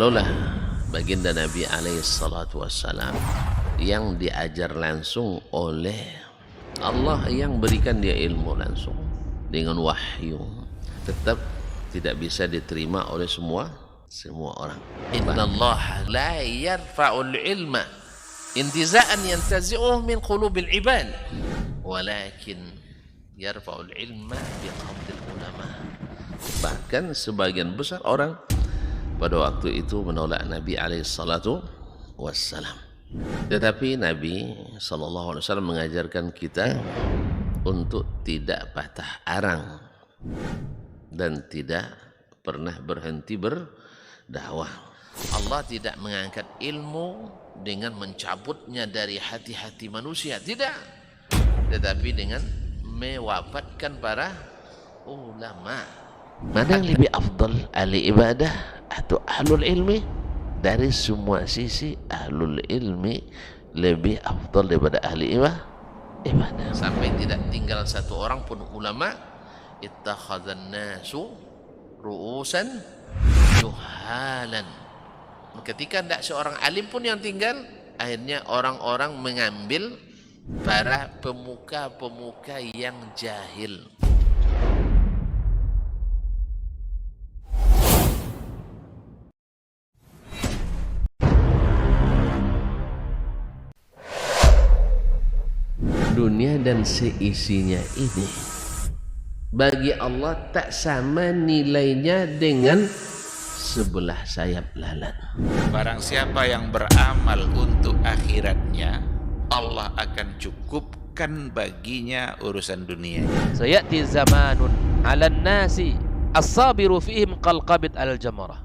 Kalaulah baginda Nabi alaihissalatu wassalam yang diajar langsung oleh Allah, yang berikan dia ilmu langsung dengan wahyu, tetap tidak bisa diterima oleh semua orang. Innallaha la yarfa'ul ilma intiza'an yantazi'uhu min qulubil ibad, walakin yarfa'ul ilma biqabdil ulama. Bahkan sebagian besar orang pada waktu itu menolak Nabi alaihissalatu wassalam. Tetapi Nabi sallallahu alaihi wasallam mengajarkan kita untuk tidak patah arang dan tidak pernah berhenti berdakwah. Allah tidak mengangkat ilmu dengan mencabutnya dari hati-hati manusia, tidak, tetapi dengan mewafatkan para ulama. Mana yang lebih afdal, ahli ibadah atau ahlul ilmi? Dari semua sisi ahlul ilmi lebih afdal daripada ahli ibadah. Sampai tidak tinggal satu orang pun ulama. Ittakhadhan nasu ru'usan juhalan. Ketika tidak seorang alim pun yang tinggal, akhirnya orang-orang mengambil para pemuka-pemuka yang jahil. Dunia dan seisinya ini bagi Allah tak sama nilainya dengan sebelah sayap lalat. Barang siapa yang beramal untuk akhiratnya, Allah akan cukupkan baginya urusan dunianya. Sayati zamanun 'alan nasi as-sabiru fihim qalqabit al-jamarah.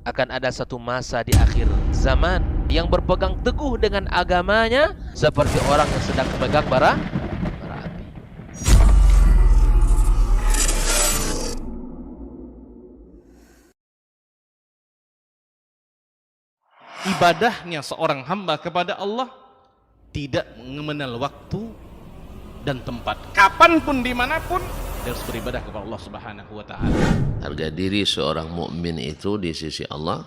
Akan ada satu masa di akhir zaman yang berpegang teguh dengan agamanya seperti orang yang sedang memegang bara api. Ibadahnya seorang hamba kepada Allah tidak mengenal waktu dan tempat. Kapanpun, dimanapun, dia harus beribadah kepada Allah Subhanahu wa Ta'ala. Harga diri seorang mukmin itu di sisi Allah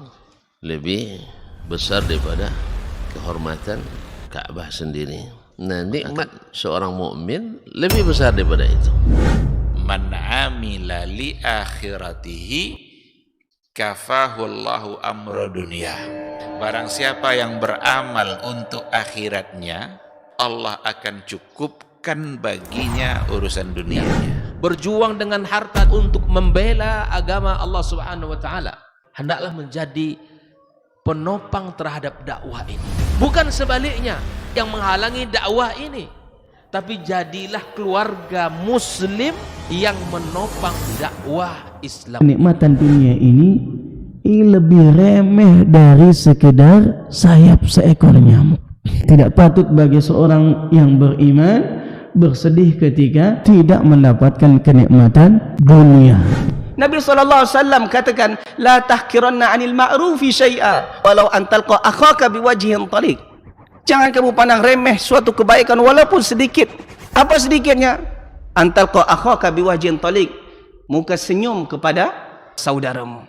lebih besar daripada kehormatan Ka'bah sendiri. Nah, nikmat seorang mukmin lebih besar daripada itu. Man amila li akhiratihi kafahullahu amra dunia. Barang siapa yang beramal untuk akhiratnya, Allah akan cukupkan baginya urusan dunianya. Berjuang dengan harta untuk membela agama Allah Subhanahu wa Ta'ala, hendaklah menjadi penopang terhadap dakwah ini, bukan sebaliknya yang menghalangi dakwah ini, tapi jadilah keluarga muslim yang menopang dakwah Islam. Kenikmatan dunia ini lebih remeh dari sekedar sayap seekor nyamuk. Tidak patut bagi seorang yang beriman bersedih ketika tidak mendapatkan kenikmatan dunia. Nabi SAW katakan, la tahkiranna 'anil ma'rufi syai'a walau an talqa akhaka biwajhin taliq. Jangan kamu pandang remeh suatu kebaikan walaupun sedikit. Apa sedikitnya? An talqa akhaka biwajhin taliq, muka senyum kepada saudaramu.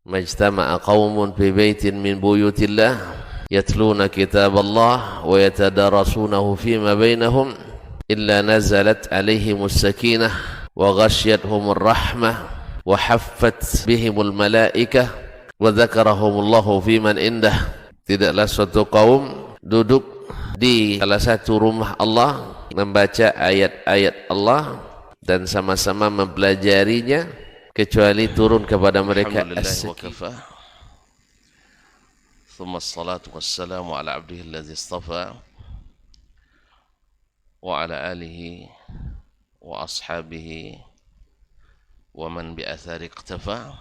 Majtama'a qaumun fi baitin min buyutillah yatluna kitaballah wa yatadarasunahu fima bainahum illa nazalat alaihimus sakinah wa ghasyiyatuhumur rahmah wa haffat bihimul malaikah wa dzakarahumullahu fiman indah. Tidaklah suatu kaum duduk di salah satu rumah Allah membaca ayat-ayat Allah dan sama-sama mempelajarinya kecuali turun kepada mereka as-sakinah. Thumma as-salatu was-salamu ala abdihi alladhi istafa wa ala alihi wa ashabihi wa man bi athari iqtafa.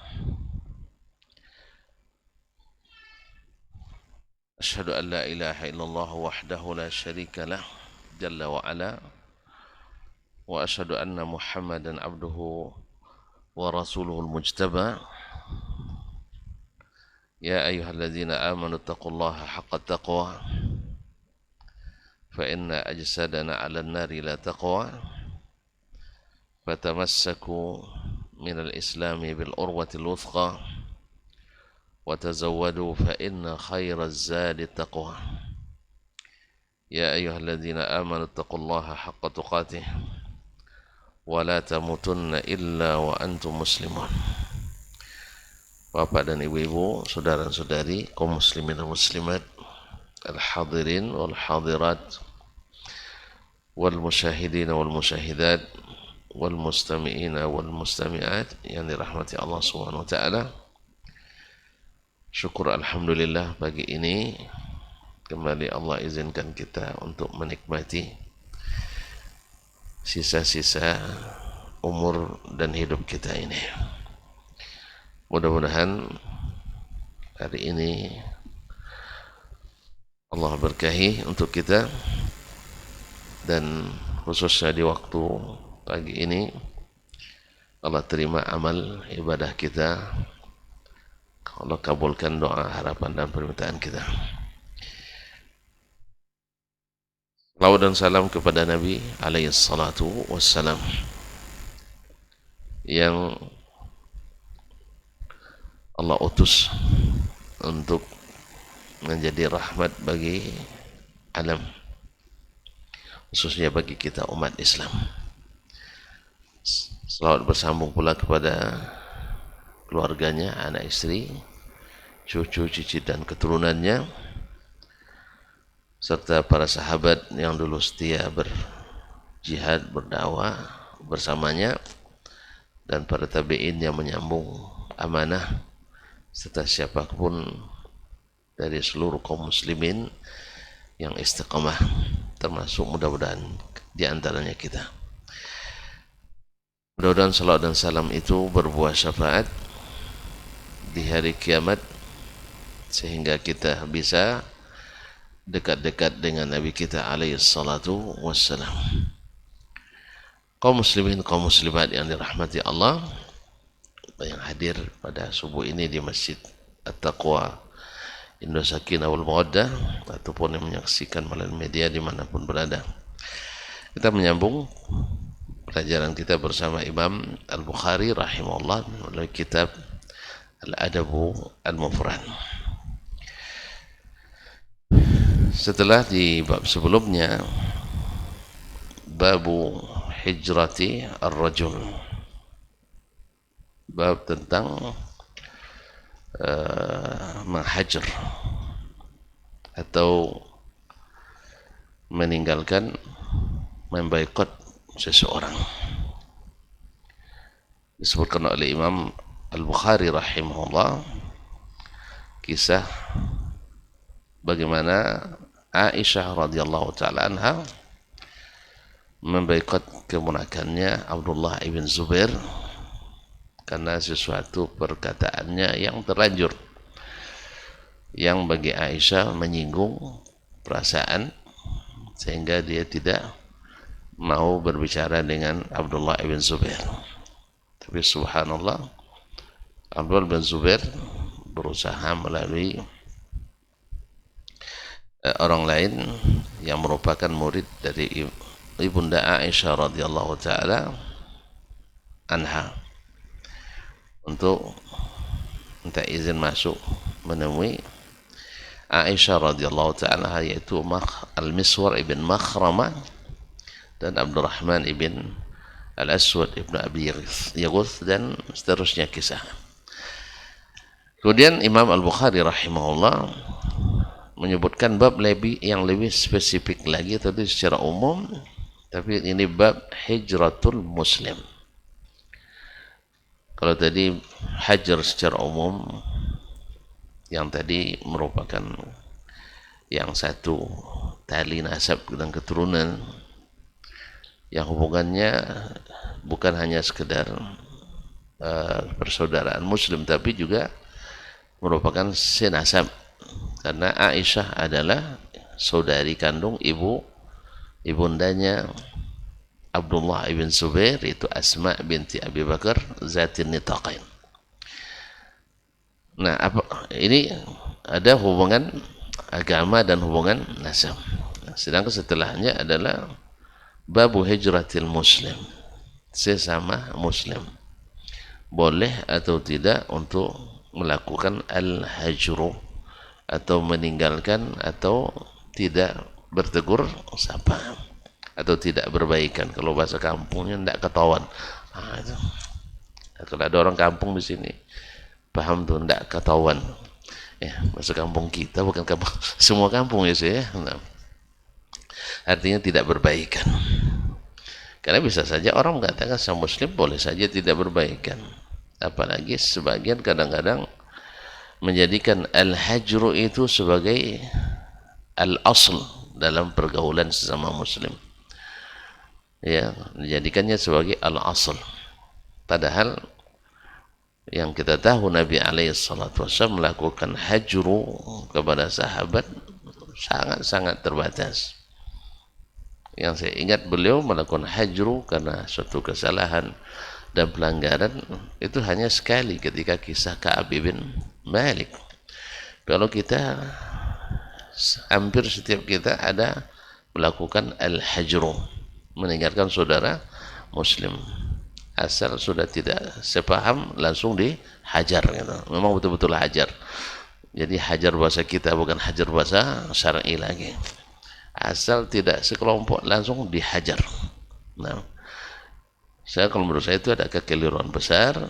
Ashhadu an la ilaha illallah wahdahu la syarika lah jalla wa ala wa ashhadu anna Muhammadan abduhu wa rasuluhul mujtaba. Ya ayyuhalladzina amanu taqullaha haqqa taqwa فإن أجسادنا على النار لا تقوى فتمسكوا من الإسلام بالعروة الوثقى وتزودوا فإن خير الزاد التقوى يا أيها الذين آمنوا اتقوا الله حق تقاته ولا تموتن إلا وأنتم مسلمون. Bapak dan ibu-ibu, saudara-saudari, kaum muslimin dan muslimat, al-hadirin wal hadirat, wal musyahidin wal musyahidat, wal mustami'in wal mustami'at yang dirahmati Allah Subhanahu wa taala. Syukur alhamdulillah pagi ini kembali Allah izinkan kita untuk menikmati sisa-sisa umur dan hidup kita ini. Mudah-mudahan hari ini Allah berkahi untuk kita, dan khususnya di waktu pagi ini Allah terima amal ibadah kita, Allah kabulkan doa, harapan dan permintaan kita. Salawat dan salam kepada Nabi alaihi salatu wassalam yang Allah utus untuk menjadi rahmat bagi alam, khususnya bagi kita umat Islam. Salawat bersambung pula kepada keluarganya, anak istri, cucu, cicit dan keturunannya, serta para sahabat yang dulu setia berjihad, berdakwah bersamanya, dan para tabi'in yang menyambung amanah, serta siapapun dari seluruh kaum muslimin yang istiqamah, termasuk mudah-mudahan di antaranya kita. Mudah-mudahan salawat dan salam itu berbuah syafaat di hari kiamat, sehingga kita bisa dekat-dekat dengan Nabi kita alaihi salatu wassalam. Kaum muslimin, kaum muslimat yang dirahmati Allah, yang hadir pada subuh ini di Masjid At-Taqwa Indosakinah wal Mawaddah, ataupun yang menyaksikan melalui media dimanapun berada. Kita menyambung pelajaran kita bersama Imam Al-Bukhari rahimahullah melalui kitab Al-Adabu Al-Mufrad. Setelah di bab sebelumnya, babu hijrati ar-rajul, bab tentang menghajar atau meninggalkan, memboikot seseorang. Disebutkan oleh Imam Al-Bukhari rahimahullah kisah bagaimana Aisyah radhiyallahu ta'ala anha memboikot kemunakannya Abdullah ibn Zubair karena sesuatu perkataannya yang terlanjur, yang bagi Aisyah menyinggung perasaan, sehingga dia tidak mau berbicara dengan Abdullah ibn Zubair. Tapi subhanallah, Abdullah ibn Zubair berusaha melalui orang lain yang merupakan murid dari ibunda Aisyah radhiyallahu ta'ala anha untuk minta izin masuk menemui Aisyah radhiyallahu ta'ala, yaitu Al-Miswar ibn Makhramah dan Abdurrahman ibn Al-Aswad ibn Abi Yaghuth, dan seterusnya kisah. Kemudian Imam Al-Bukhari rahimahullah menyebutkan bab yang lebih spesifik lagi, tadi secara umum, tapi ini bab hijratul muslim. Kalau tadi hajar secara umum, yang tadi merupakan yang satu tali nasab dan keturunan, yang hubungannya bukan hanya sekedar persaudaraan muslim, tapi juga merupakan senasab, karena Aisyah adalah saudari kandung ibundanya Abdullah ibn Zubair, itu Asma binti Abi Bakar zatin nitaqain. Nah, ini ada hubungan agama dan hubungan nasab. Sedangkan setelahnya adalah babu hijratil muslim, sesama muslim boleh atau tidak untuk melakukan al-hajru, atau meninggalkan atau tidak bertegur sapa, atau tidak berbaikan. Kalau bahasa kampungnya tidak ketahuan. Itu. Kalau ada orang kampung di sini paham tuh, tidak ketahuan. Ya, bahasa kampung kita bukan kampung semua kampung ya sih. Nah, artinya tidak berbaikan. Karena bisa saja orang mengatakan sama muslim boleh saja tidak berbaikan. Apalagi sebagian kadang-kadang menjadikan al-hajru itu sebagai al-asl dalam pergaulan sesama muslim. Ya, menjadikannya sebagai al-asl. Padahal yang kita tahu Nabi SAW melakukan hajru kepada sahabat sangat-sangat terbatas. Yang saya ingat beliau melakukan hajru karena suatu kesalahan dan pelanggaran itu hanya sekali ketika kisah Ka'ab bin Malik. Kalau kita hampir setiap kita ada melakukan al-hajru, meninggalkan saudara muslim. Asal sudah tidak sepaham langsung dihajar gitu. Memang betul-betul hajar. Jadi hajar bahasa kita bukan hajar bahasa syar'i lagi. Asal tidak sekelompok langsung dihajar. Nah, kalau menurut saya itu ada kekeliruan besar.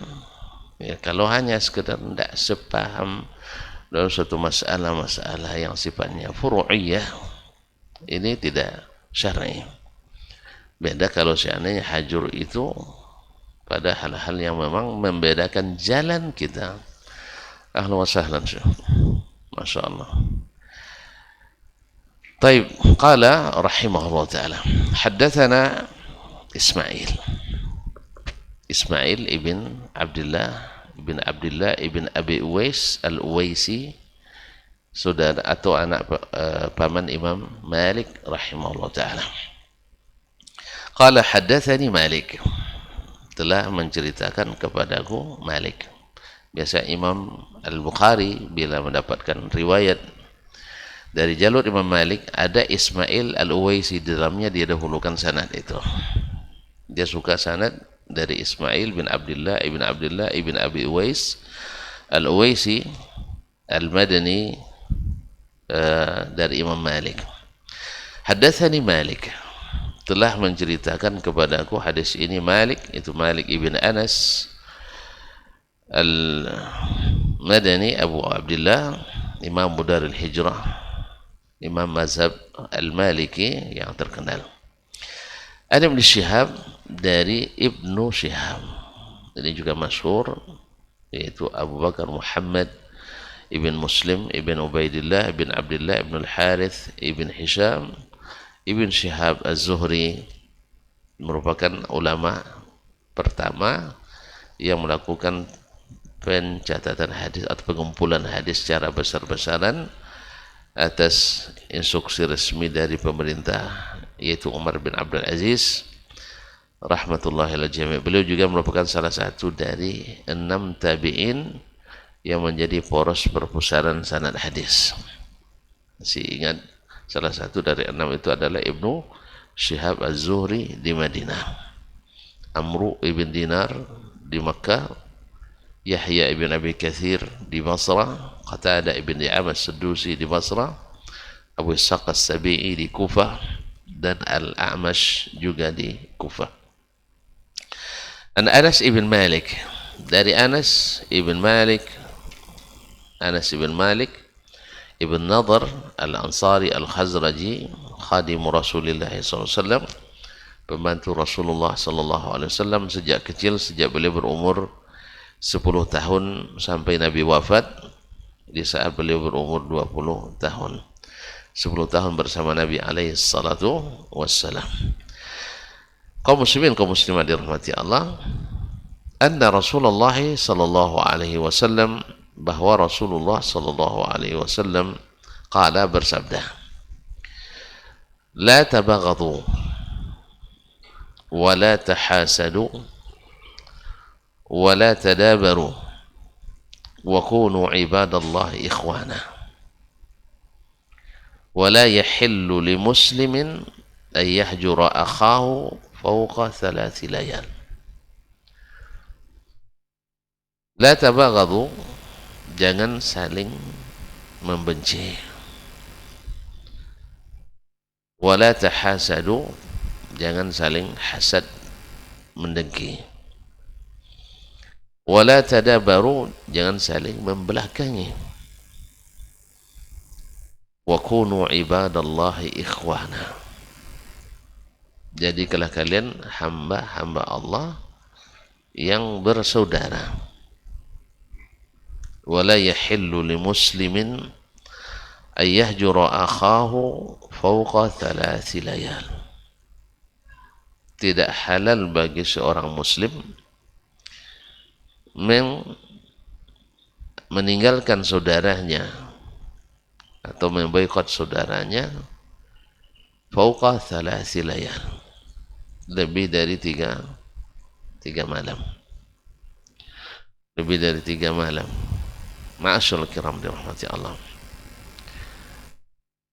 Ya, kalau hanya sekedar tidak sepaham dalam suatu masalah yang sifatnya furu'iyah, ini tidak syar'i. Beda kalau seandainya hajur itu pada hal-hal yang memang membedakan jalan kita. Ahlan wa sahlan, Masya Allah. طيب قال رحمه الله تعالى حدثنا إسماعيل ابن عبد الله ابن أبي أويس الأويسي, saudara atau anak paman Imam Malik rahimahullah ta'ala. Qala haddathani Malik, telah menceritakan kepadaku Malik. Biasa Imam Al-Bukhari bila mendapatkan riwayat dari jalur Imam Malik ada Ismail Al-Uwaisi, di dalamnya dia dahulukan sanad itu. Dia suka sanad dari Ismail bin Abdullah ibn Abi Uwais Al-Uwaisi Al-Madani dari Imam Malik. Haddatsani Malik, telah menceritakan kepadaku hadis ini Malik, itu Malik ibn Anas Al-Madani Abu Abdullah, Imam Darul Hijrah, Imam mazhab Al-Maliki yang terkenal. Ada Ibn Syihab dari Ibnu Syihab, ini juga masyhur, yaitu Abu Bakar Muhammad ibn Muslim ibn Ubaidillah ibn Abdullah ibn Al-Harith ibn Hisham ibn Syihab Az-Zuhri, merupakan ulama pertama yang melakukan pencatatan hadis atau pengumpulan hadis secara besar-besaran atas instruksi resmi dari pemerintah, yaitu Umar bin Abdul Aziz rahmatullahi alaihi jami'. Beliau juga merupakan salah satu dari 6 tabi'in yang menjadi poros perpustakaan sanad hadis. Masih ingat salah satu dari 6 itu adalah Ibnu Syihab Az-Zuhri di Madinah, Amru ibn Dinar di Makkah, Yahya ibn Abi Kathir di Basra, Qatadah ibn Di'amah As-Saddusi di Basra, Abu Ishaq As-Sabi'i di Kufah, dan Al-A'mash juga di Kufah. An Anas ibn Malik, dari Anas ibn Malik ibn Nadhr Al-Ansari Al-Khazraji, khadimu Rasulullah SAW, pembantu Rasulullah SAW sejak kecil, sejak beliau berumur 10 tahun sampai Nabi wafat di saat beliau berumur 20 tahun. 10 tahun bersama Nabi alaihi salatu wassalam. Kaum muslimin, kaum muslimat dirahmati Allah, anna Rasulullah sallallahu alaihi wasallam, bahwa Rasulullah sallallahu alaihi wasallam qala, bersabda, la tabaghadu wa la tahasadu wa la tadabaru wa kunu ibadallahi ikhwana. Wala yahillu li muslimin an yahjura akhahu fawqa 3 layal. La tabaghadu, jangan saling membenci. Wala tahasadu, jangan saling hasad, mendengki. Wala tadabaru, jangan saling membelakangi. Wa kunu ibadallahi ikhwana, jadikanlah kalian hamba-hamba Allah yang bersaudara. Wala yahillu li muslimin an yahjura akhahu fawqa 3 layal. Tidak halal bagi seorang muslim meninggalkan saudaranya atau memboikot saudaranya fawqa 3 layal, lebih dari tiga malam, lebih dari 3 malam. Ma'asyarul kiram dirahmati Allah.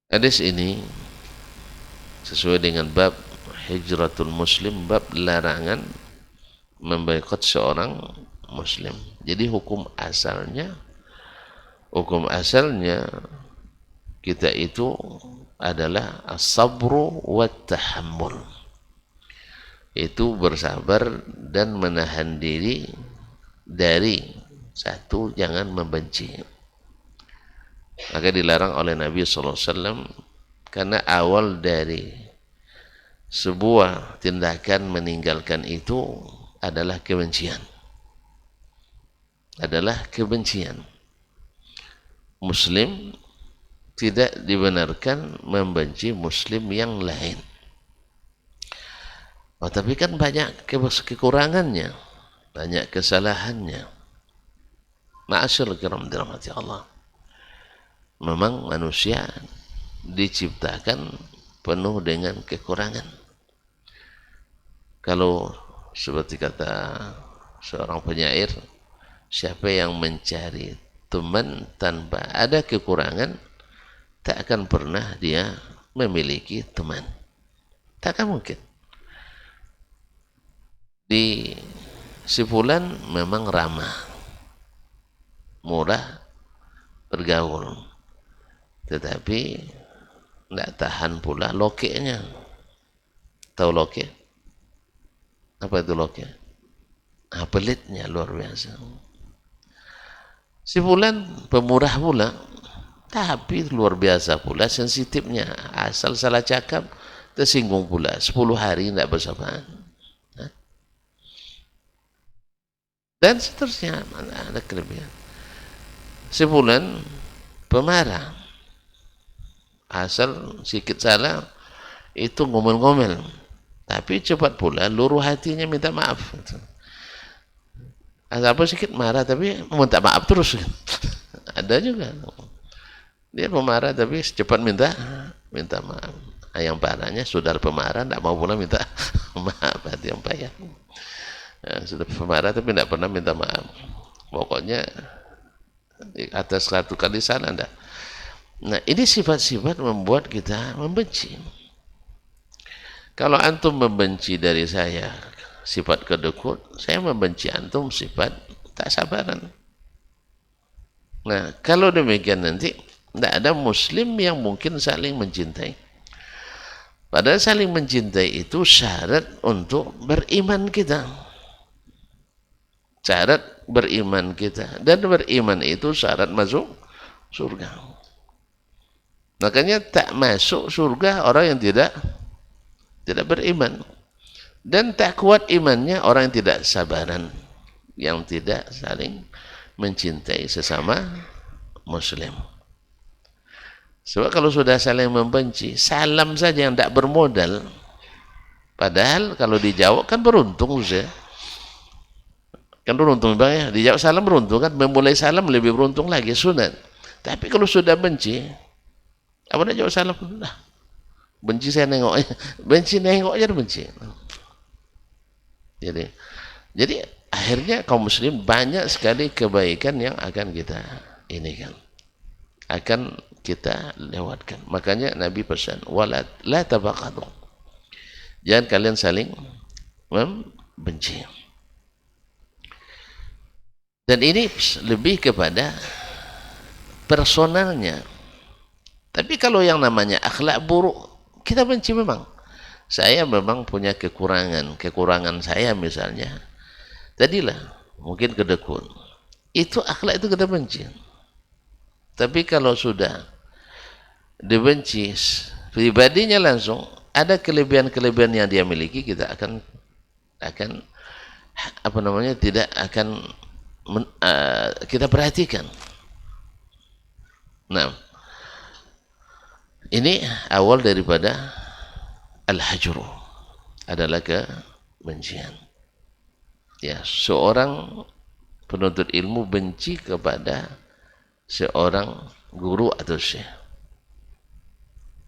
Hadis ini sesuai dengan bab hijratul muslim, bab larangan memboikot seorang muslim. Jadi hukum asalnya kita itu adalah as-sabru wa tahammul, itu bersabar dan menahan diri dari satu, jangan membenci. Maka dilarang oleh Nabi SAW karena awal dari sebuah tindakan meninggalkan itu adalah kebencian. Muslim tidak dibenarkan membenci muslim yang lain. Oh, tapi kan banyak kekurangannya, banyak kesalahannya. Ma'asyarul kiram dirahmati Allah. Memang manusia diciptakan penuh dengan kekurangan. Kalau seperti kata seorang penyair, siapa yang mencari teman tanpa ada kekurangan, tak akan pernah dia memiliki teman. Tak akan mungkin. Di si fulan memang ramah, murah bergaul, tetapi tidak tahan pula lokeknya. Tahu lokek? Apa itu lokek? Pelitnya luar biasa. Si fulan pemurah pula, tapi luar biasa pula sensitifnya. Asal salah cakap tersinggung pula, 10 hari tidak bersamaan. Dan seterusnya, ada kelebihan. Si fulan pemarah, asal sikit salah itu ngomel-ngomel, tapi cepat pula luruh hatinya minta maaf. Apa sikit marah tapi minta maaf terus. Ada juga dia pemarah tapi cepat minta maaf. Yang parahnya saudara pemarah tidak mau pula minta maaf, hati yang payah. Sudah pemarah tapi tidak pernah minta maaf. Pokoknya atas 1 kali salah anda. Nah, ini sifat-sifat membuat kita membenci. Kalau antum membenci dari saya sifat kedekut, saya membenci antum sifat tak sabaran. Nah, kalau demikian nanti tidak ada muslim yang mungkin saling mencintai. Padahal saling mencintai itu syarat untuk beriman kita. Syarat beriman kita, dan beriman itu syarat masuk surga. Makanya tak masuk surga orang yang tidak beriman, dan tak kuat imannya orang yang tidak sabaran, yang tidak saling mencintai sesama muslim. Sebab kalau sudah saling membenci, salam saja yang tak bermodal, padahal kalau dijawab kan beruntung saja. Kan beruntung bang ya, dijawab salam beruntung kan, memulai salam lebih beruntung lagi, sunat. Tapi kalau sudah benci, apa nak jawab salam? Nah, benci saya nengok aja, benci nengok aja benci. Jadi akhirnya kaum muslim banyak sekali kebaikan yang akan kita ini kan, akan kita lewatkan. Makanya Nabi pesan, wala la tabaqadu. Jangan kalian saling membenci. Dan ini lebih kepada personalnya. Tapi kalau yang namanya akhlak buruk, kita benci memang. Saya memang punya kekurangan saya misalnya. Tadilah mungkin kedekun. Itu akhlak itu kita benci. Tapi kalau sudah dibenci pribadinya langsung, ada kelebihan-kelebihan yang dia miliki, kita akan apa namanya, tidak akan kita perhatikan. Nah, ini awal daripada al-hajru, adalah kebencian. Ya, seorang penuntut ilmu benci kepada seorang guru atau syekh.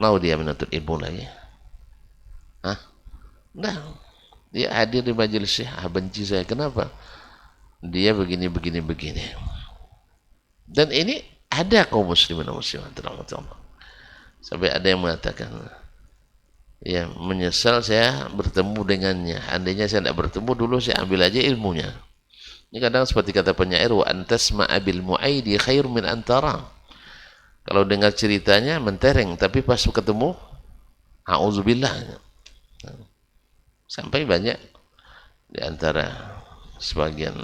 Mau dia menuntut ilmu lagi? Hah? Nah, dia hadir di majelis syekh, benci saya. Kenapa? Dia begini. Dan ini ada kaum muslimin dan muslimat. Sampai ada yang mengatakan, ya, menyesal saya bertemu dengannya. Andainya saya tidak bertemu dulu, saya ambil aja ilmunya. Ini kadang seperti kata penyair, wa antasma'a bil mu'aidi khair min antara. Kalau dengar ceritanya mentereng, tapi pas ketemu, a'udzubillah. Sampai banyak di antara sebagian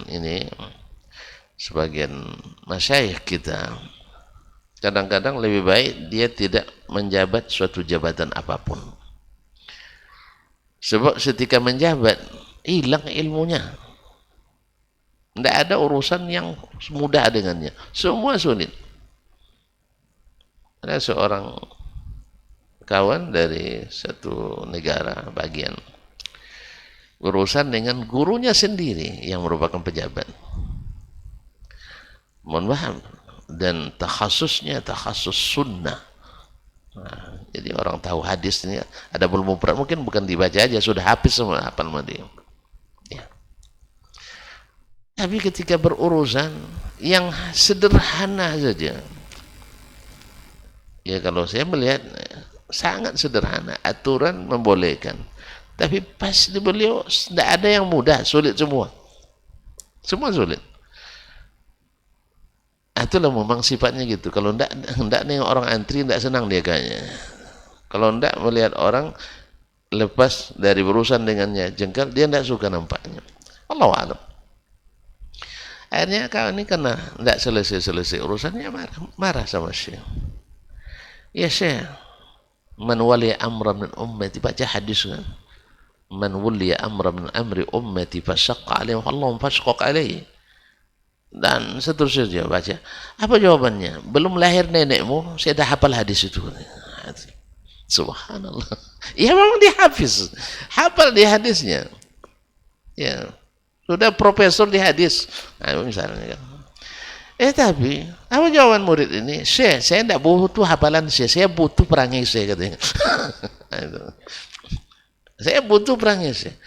masyayikh kita, kadang-kadang lebih baik dia tidak menjabat suatu jabatan apapun. Sebab ketika menjabat, hilang ilmunya. Tidak ada urusan yang mudah dengannya. Semua sulit. Ada seorang kawan dari satu negara bagian, urusan dengan gurunya sendiri yang merupakan pejabat. Mohon maaf. Dan takhasusnya takhasus sunnah. Nah, jadi orang tahu hadis ini ada belum mufrad, mungkin bukan dibaca aja, sudah habis semua hafal sama dia. Ya. Tapi ketika berurusan yang sederhana saja, ya kalau saya melihat sangat sederhana, aturan membolehkan. Tapi pas di beliau tidak ada yang mudah, sulit semua. Semua sulit. Itulah memang sifatnya gitu. Kalau hendak nih orang antri, tidak senang dia kayaknya. Kalau hendak melihat orang lepas dari berurusan dengannya jengkel, dia tidak suka nampaknya. Allahu a'lam. Akhirnya kawan ini karena tidak selesai urusannya, marah sama syekh. Ya syekh, man wali amra min ummati, baca hadis kan. Man wali amra min amri ummati fasyaqqa alaihi Allahum fasyaqqa alaihi. Dan seterusnya dia baca. Apa jawabannya? Belum lahir nenekmu, saya dah hafal hadis itu. Subhanallah. Ya memang dia hafiz. Hafal di hadisnya. Ya. Sudah profesor di hadis. Nah, misalnya kan. Tapi apa jawaban murid ini? Saya tidak butuh hafalan saya butuh perangai saya katanya. Saya butuh perangai saya.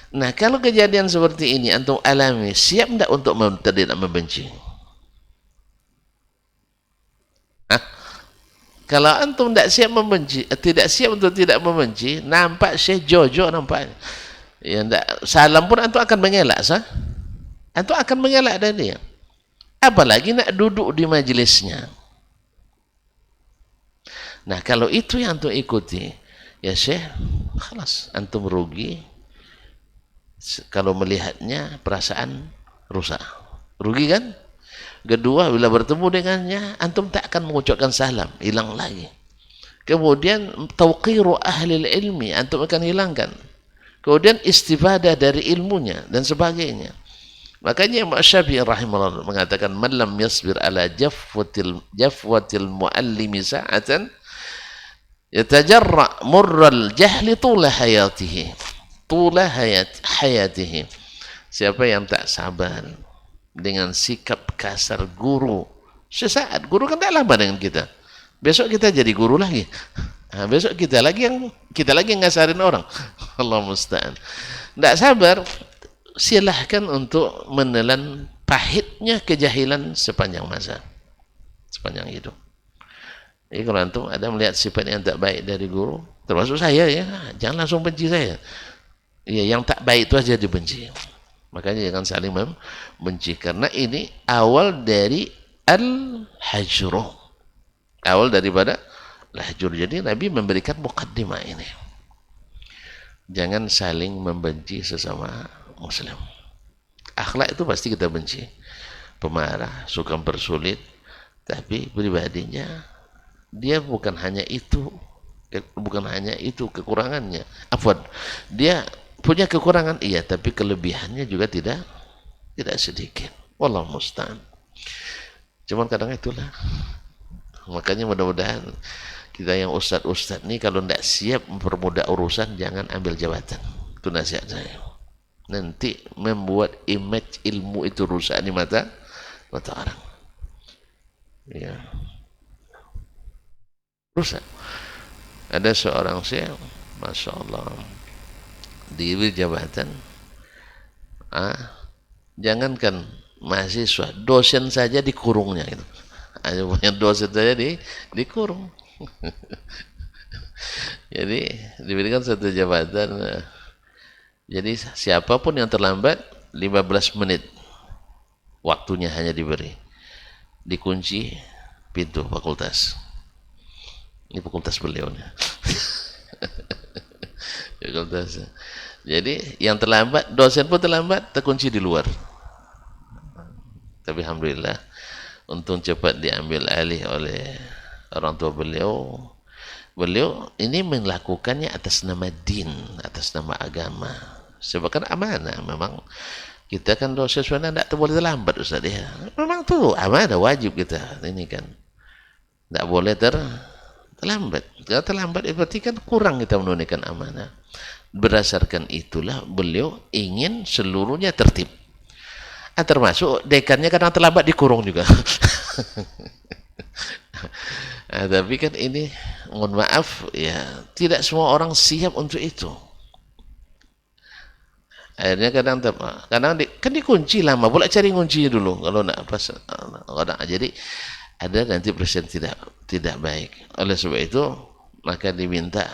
Nah, kalau kejadian seperti ini antum alami, siap tidak untuk tidak membenci? Kalau antum tidak siap membenci, tidak siap untuk tidak membenci, nampak Syekh Jojo nampaknya. Ya, salam pun antum akan mengelak, sah? Antum akan mengelak dari dia. Apalagi nak duduk di majelisnya. Nah, kalau itu yang antum ikuti, ya Syekh, khalas, antum rugi. Kalau melihatnya perasaan rusak, rugi kan? Kedua, bila bertemu dengannya antum tak akan mengucapkan salam, hilang lagi. Kemudian tauqiru ahli ilmi antum akan hilangkan. Kemudian istifadah dari ilmunya dan sebagainya. Makanya Imam Syafi'i rahimahullah mengatakan, man lam yasbir ala jafwatil muallimi sa'atan yatajarra murral jahli tula hayatihi. Hayatihi. Siapa yang tak sabar dengan sikap kasar guru sesaat, guru kan tak lama dengan kita, besok kita jadi guru lagi, besok kita lagi yang ngasarin orang. Allah musta'an. Tak sabar, silahkan untuk menelan pahitnya kejahilan sepanjang masa, sepanjang hidup. Jadi kalau antum ada melihat sifat yang tak baik dari guru, termasuk saya ya, jangan langsung benci saya. Ya, yang tak baik itu aja dibenci. Makanya jangan saling membenci, karena ini awal dari al-hajru. Awal daripada al-hajru. Jadi Nabi memberikan mukaddimah ini. Jangan saling membenci sesama muslim. Akhlak itu pasti kita benci. Pemarah, suka mempersulit, tapi pribadinya dia bukan hanya itu kekurangannya. Afwan, dia punya kekurangan iya, tapi kelebihannya juga tidak sedikit. Wallahu musta'an. Cuman kadang itulah. Makanya mudah-mudahan kita yang ustadz nih kalau tidak siap mempermudah urusan, jangan ambil jabatan. Itu nasihat saya. Nanti membuat image ilmu itu rusak di mata orang. Ya. Rusak. Ada seorang syekh, masya Allah, diberi jabatan. Jangankan mahasiswa, dosen saja dikurungnya itu. Hanya punya dosen saja dikurung. Jadi diberikan satu jabatan. Jadi siapapun yang terlambat 15 menit waktunya hanya diberi, dikunci pintu fakultas. Ini fakultas beliau nih. Fakultas. Jadi yang terlambat, dosen pun terlambat, terkunci di luar. Tapi alhamdulillah untung cepat diambil alih oleh orang tua beliau. Beliau ini melakukannya atas nama din, atas nama agama. Sebab kan amanah. Memang kita kan dosen sebenarnya tidak boleh terlambat, Ustaz ya. Memang tuh amanah wajib kita. Ini kan tidak boleh terlambat. Kalau terlambat berarti kan kurang kita menunaikan amanah. Berdasarkan itulah beliau ingin seluruhnya tertib. Termasuk dekannya kadang terlambat dikurung juga. Tapi kan ini mohon maaf ya, tidak semua orang siap untuk itu. Akhirnya kadang kan dikunci lama, boleh cari kuncinya dulu kalau nak pas. Jadi ada nanti presiden tidak baik. Oleh sebab itu maka diminta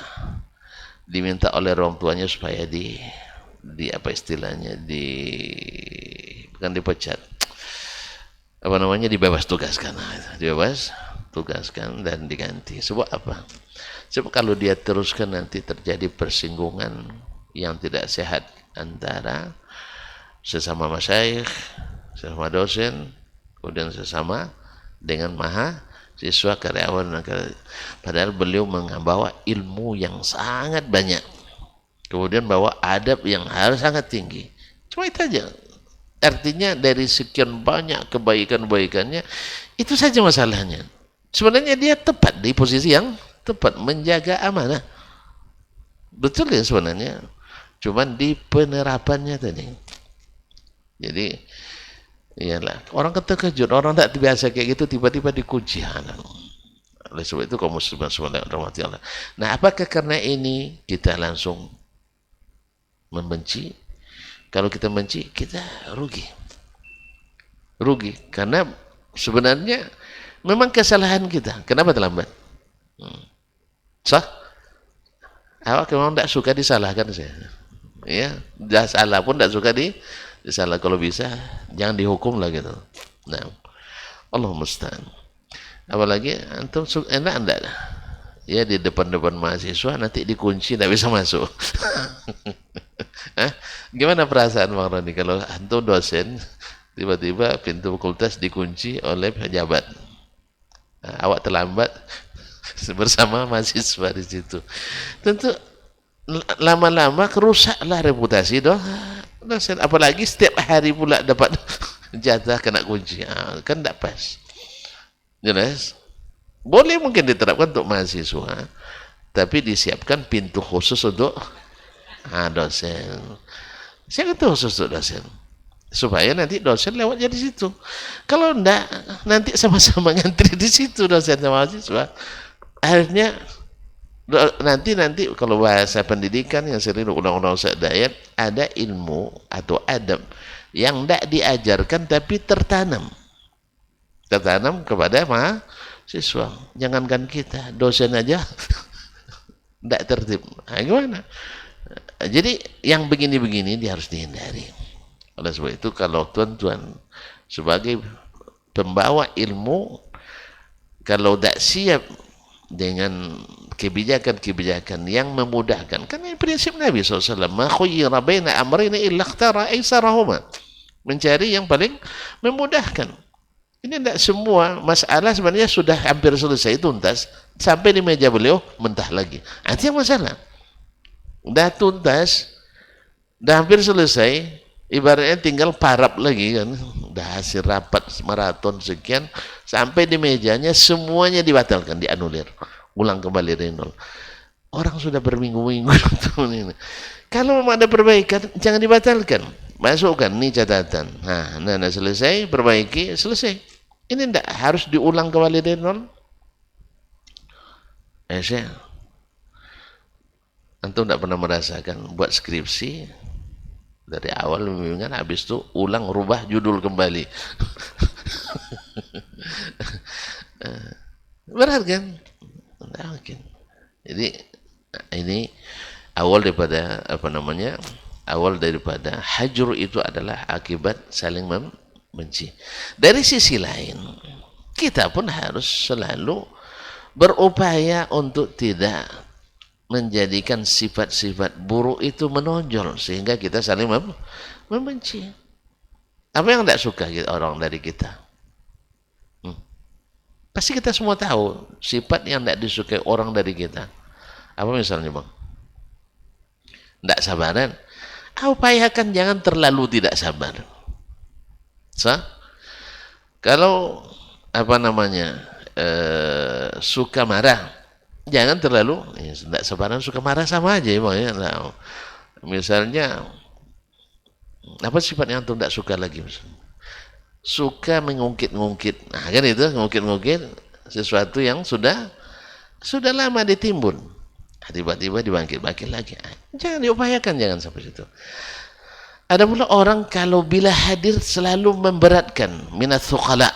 oleh orang tuanya supaya di apa istilahnya, bukan dipecat, apa namanya, dibebas tugaskan dan diganti. Sebab apa? Sebab kalau dia teruskan nanti terjadi persinggungan yang tidak sehat antara sesama masyayikh, sesama dosen, kemudian sesama dengan mahasiswa, karyawan. Padahal beliau membawa ilmu yang sangat banyak, kemudian bawa adab yang harus sangat tinggi. Cuma itu aja. Artinya dari sekian banyak kebaikan-kebaikannya, itu saja masalahnya. Sebenarnya dia tepat di posisi yang tepat, menjaga amanah. Betul ya sebenarnya. Cuman di penerapannya tadi. Jadi, iyalah, orang terkejut, orang tak biasa kayak gitu, tiba-tiba dikunci. Oleh sebab itu kaum muslimin sekalian rahmati Allah. Nah, apakah karena ini kita langsung membenci? Kalau kita benci, kita rugi. Karena sebenarnya memang kesalahan kita. Kenapa terlambat? Sah? Awak memang tidak suka disalahkan saya. Ya, dah salah pun tidak suka disalah. Kalau bisa jangan dihukum lah gitu. Nah, Allah musta'an. Apalagi antum enak enggak? Ya di depan mahasiswa nanti dikunci, tidak bisa masuk. Gimana perasaan Bang Roni kalau antum dosen tiba-tiba pintu fakultas dikunci oleh pejabat? Awak terlambat bersama mahasiswa di situ. Tentu lama-lama kerusaklah reputasi dosen. Apalagi setiap hari pula dapat jatah kena kunci. Kan tidak pas. Jelas? Boleh mungkin diterapkan untuk mahasiswa, tapi disiapkan pintu khusus untuk dosen. Siapa itu khusus untuk dosen? Supaya nanti dosen lewat jadi situ. Kalau enggak, nanti sama-sama ngantri di situ dosen sama mahasiswa. Akhirnya nanti kalau bahasa pendidikan yang sering undang-undang Dayat, ada ilmu atau adab yang tidak diajarkan tapi tertanam kepada siswa. Jangankan kita, dosen aja tidak tertib. Nah, gimana? Jadi yang begini-begini dia harus dihindari. Oleh sebab itu kalau tuan-tuan sebagai pembawa ilmu, kalau tidak siap dengan kebijakan-kebijakan yang memudahkan, kan ini prinsip Nabi SAW, ma khuyyira baina amrayni illa ikhtara aisarahuma, mencari yang paling memudahkan. Ini tidak semua masalah sebenarnya sudah hampir selesai tuntas, sampai di meja beliau mentah lagi. Itu yang masalah. Dah tuntas, dah hampir selesai, ibaratnya tinggal parap lagi kan. Dah hasil rapat maraton sekian, sampai di mejanya semuanya dibatalkan, dianulir. Ulang kembali dari nol. Orang sudah berminggu-minggu. Kalau memang ada perbaikan, jangan dibatalkan. Masukkan, ini catatan. Nah, selesai, perbaiki, selesai. Ini tidak harus diulang kembali dari nol. Antum tidak pernah merasakan buat skripsi dari awal bimbingan, habis itu ulang, rubah judul kembali. Berat kan? Tidak mungkin. Jadi ini awal daripada awal daripada hajr itu adalah akibat saling membenci. Dari sisi lain, kita pun harus selalu berupaya untuk tidak menjadikan sifat-sifat buruk itu menonjol sehingga kita saling membenci. Apa yang tidak suka orang dari kita? Pasti kita semua tahu sifat yang tidak disukai orang dari kita. Apa misalnya, Bang? Tidak sabaran. Upayakan jangan terlalu tidak sabar. Kalau suka marah, jangan terlalu tidak sabaran, suka marah sama aja, Bang, ya. Nah, misalnya apa sifat yang antum tidak suka lagi? Suka mengungkit-ungkit. Nah, kan itu ngungkit-ngungkit sesuatu yang sudah lama ditimbun. Tiba-tiba dibangkit-bangkit lagi. Jangan diupayakan, jangan sampai situ. Ada pula orang kalau bila hadir selalu memberatkan, minat thuqala.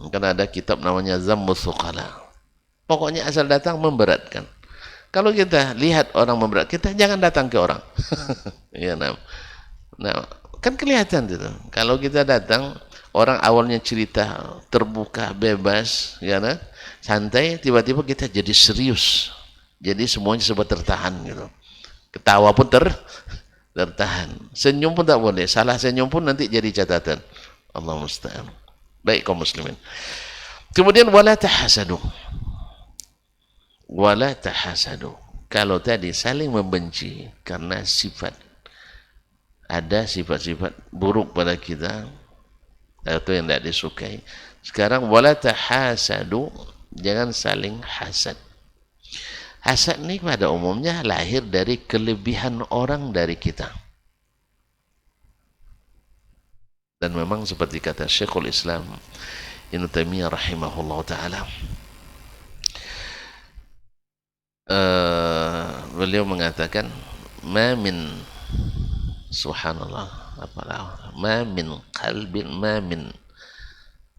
Karena ada kitab namanya Zammus Thuqala. Pokoknya asal datang memberatkan. Kalau kita lihat orang memberat, kita jangan datang ke orang. Ya, nah, kan kelihatan itu. Kalau kita datang, orang awalnya cerita terbuka, bebas, ya, nah, santai, tiba-tiba kita jadi serius. Jadi semuanya sebab tertahan gitu. Ketawa pun tertahan. Senyum pun tak boleh. Salah senyum pun nanti jadi catatan. Allah musta'an. Baik kaum muslimin. Kemudian wala tahasadu. Wala tahasadu. Kalau tadi saling membenci karena sifat, ada sifat-sifat buruk pada kita atau yang tidak disukai. Sekarang wala tahasadu, jangan saling hasad. Hasad ini pada umumnya lahir dari kelebihan orang dari kita. Dan memang seperti kata Syekhul Islam Ibnu Taimiyah rahimahullah ta'ala, beliau mengatakan ma min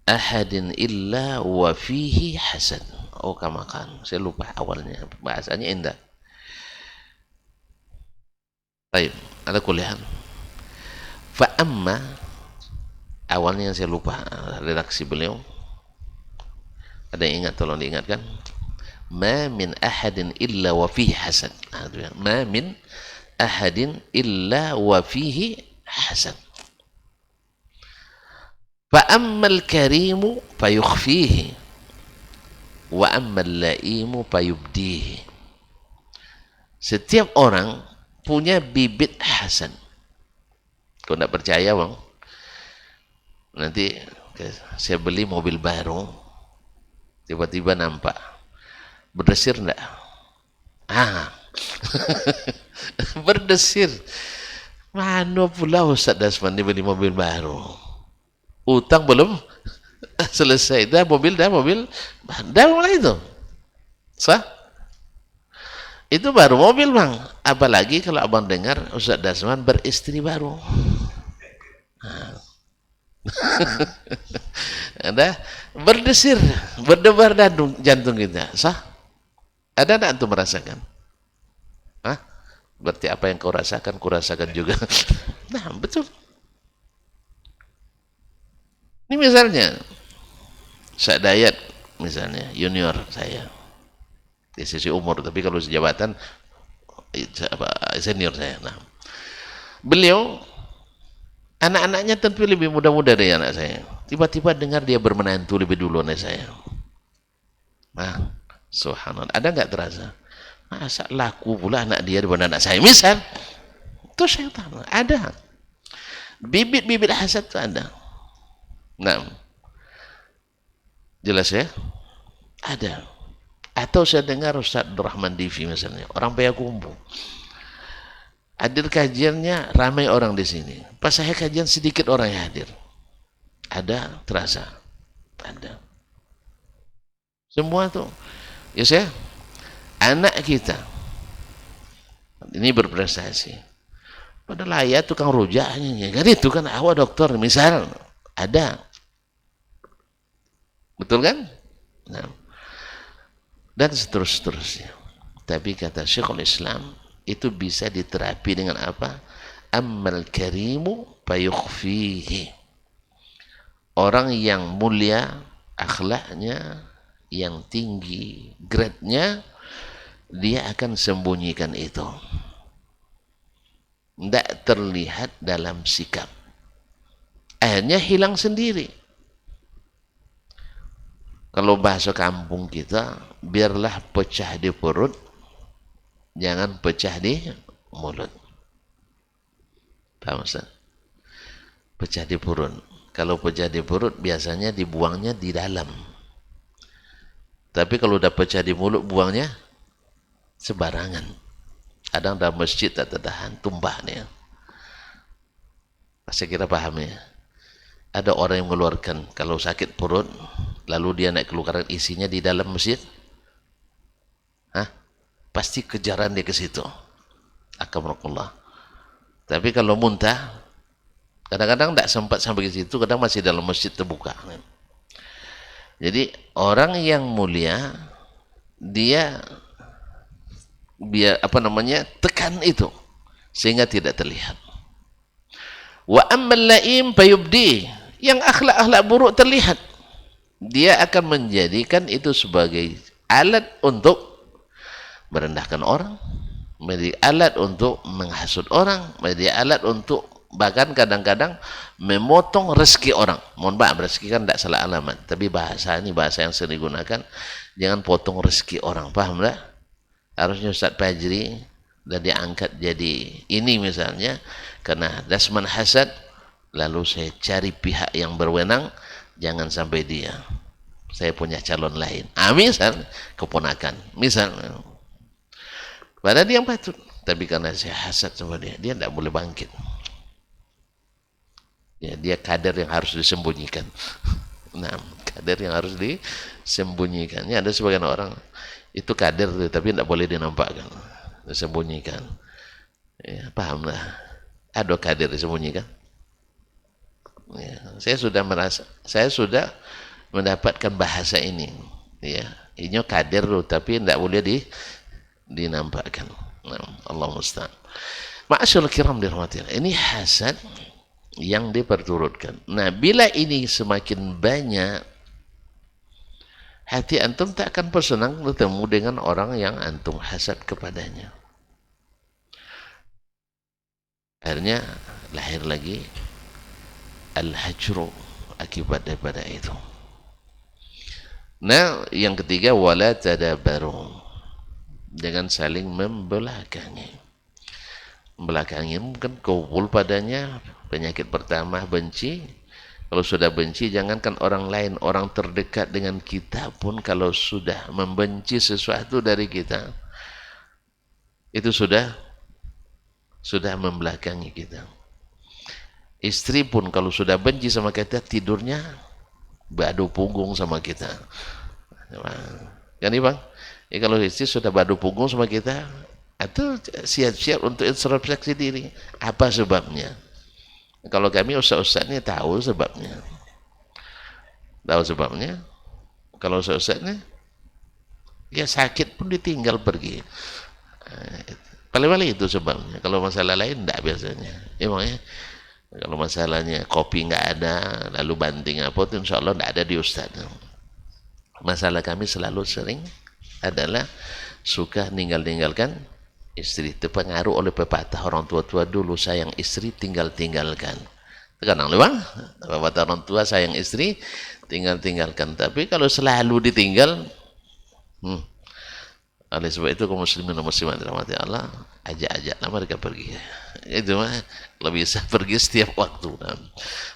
ahadin illa wa fihi hasad. Kamakan, saya lupa awalnya, bahasanya indah. Baik, ada kuliah. Fa'amma, awalnya saya lupa redaksi beliau. Ada yang ingat, tolong diingatkan. Ma min ahadin illa wa fihi hasad. Ma min ahadin illa wa fihi hasad. Fa'ammal karimu fayukhfihi wa ammal laimu fayubdihi. Setiap orang punya bibit hasad. Kau tidak percaya, Bang? Nanti saya beli mobil baru, tiba-tiba nampak berdesir enggak? Berdesir. Mana pula Ustaz Dasman beli mobil baru? Utang belum selesai, dah mobil mulai itu sah, itu baru mobil, Bang. Apalagi kalau abang dengar Ustaz Dasman beristri baru. Ada berdesir, berdebar jantung kita. Sah? Ada enggak antum merasakan? Hah? Berarti apa yang kau rasakan, kurasakan juga. Nah, betul. Ini misalnya Syekh Dayat misalnya, junior saya di sisi umur, tapi kalau sejabatan senior saya. Nah, beliau anak-anaknya tentu lebih muda-muda dari anak saya. Tiba-tiba dengar dia bermenantu lebih dulu dari saya. Nah, subhanallah, ada nggak terasa? Masa laku pula anak dia daripada anak saya? Misal, itu syaitan. Ada. Bibit-bibit hasad itu ada. Nah, jelas ya? Ada. Atau saya dengar Ustaz Rahman Divi misalnya, orang Payakumbuh. Hadir kajiannya ramai orang di sini. Pas saya kajian sedikit orang yang hadir. Ada terasa. Ada. Semua tuh. Ya saya, anak kita ini berprestasi. Padahal ayah tukang rujaknya. Kan itu kan awak dokter misal. Ada. Betul kan? Nah. Dan seterusnya. Tapi kata Syekhul Islam, itu bisa diterapi dengan apa? Ammal karimu fayukhfihi. Orang yang mulia akhlaknya, yang tinggi grade-nya, dia akan sembunyikan itu. Tidak terlihat dalam sikap. Akhirnya hilang sendiri. Kalau bahasa kampung kita, biarlah pecah di perut, jangan pecah di mulut. Paham Ustaz? Pecah di perut. Kalau pecah di perut, biasanya dibuangnya di dalam. Tapi kalau udah pecah di mulut, buangnya sebarangan. Kadang dalam masjid tak tertahan, tumbah nih. Saya kira paham ya. Ada orang yang mengeluarkan, kalau sakit perut, lalu dia naik keluaran isinya di dalam masjid. Hah? Pasti kejaran dia ke situ. Akamrakullah. Tapi kalau muntah, kadang-kadang tidak sempat sampai ke situ, kadang masih dalam masjid terbuka. Jadi orang yang mulia, dia tekan itu sehingga tidak terlihat. Wa ammal laim fayubdi, yang akhlak-akhlak buruk terlihat. Dia akan menjadikan itu sebagai alat untuk merendahkan orang, menjadi alat untuk menghasut orang, menjadi alat untuk bahkan kadang-kadang memotong rezeki orang. Mohon maaf, rezeki kan tidak salah alamat, tapi bahasa ini bahasa yang sering digunakan. Jangan potong rezeki orang, paham tak? Harusnya Ustaz Fajri dan diangkat jadi ini misalnya, karena dasman hasad, lalu saya cari pihak yang berwenang, jangan sampai dia, saya punya calon lain. Misal keponakan, misal, padahal dia yang patut, tapi karena saya hasad sama dia, dia tidak boleh bangkit. Ya, dia kader yang harus disembunyikan. Nah, kader yang harus disembunyikan. Ya, ada sebagian orang itu kader tapi tidak boleh dinampakkan, disembunyikan. Ya, pahamlah. Ada kader disembunyikan. Ya, saya sudah mendapatkan bahasa ini. Ya, ini kader tapi tidak boleh dinampakkan. Nah, Allah musta'an. Ma'asyarul kiram dirahmati. Ini hasad yang diperturutkan. Nah, bila ini semakin banyak, hati antum tak akan bersenang bertemu dengan orang yang antum hasad kepadanya. Akhirnya lahir lagi al-hajru akibat daripada itu. Nah, yang ketiga, wala tadabaru, jangan saling membelakangi. Membelakangi mungkin kumpul padanya. Penyakit pertama benci. Kalau sudah benci, jangankan orang lain, orang terdekat dengan kita pun kalau sudah membenci sesuatu dari kita, itu sudah membelakangi kita. Istri pun kalau sudah benci sama kita, tidurnya badu punggung sama kita. Kan nih bang? Ya, kalau istri sudah badu punggung sama kita, atau siap-siap untuk introspeksi diri. Apa sebabnya? Kalau kami ustaz-ustaz ini tahu sebabnya. Tahu sebabnya? Kalau ustaz-ustaz ini ya sakit pun ditinggal pergi. Paling-paling itu sebabnya. Kalau masalah lain enggak biasanya. Emangnya kalau masalahnya kopi nggak ada, lalu banting apa itu insya Allah nggak ada di ustaz. Masalah kami selalu sering adalah suka ninggalkan istri. Terpengaruh oleh pepatah orang tua-tua dulu, sayang istri tinggalkan. Kadang bang, pepatah orang tua sayang istri tinggalkan. Tapi kalau selalu ditinggal, oleh sebab itu kaum muslimin dan muslimat dirahmati Allah, ajak-ajaklah mereka pergi. Itu mah kalau bisa pergi setiap waktu.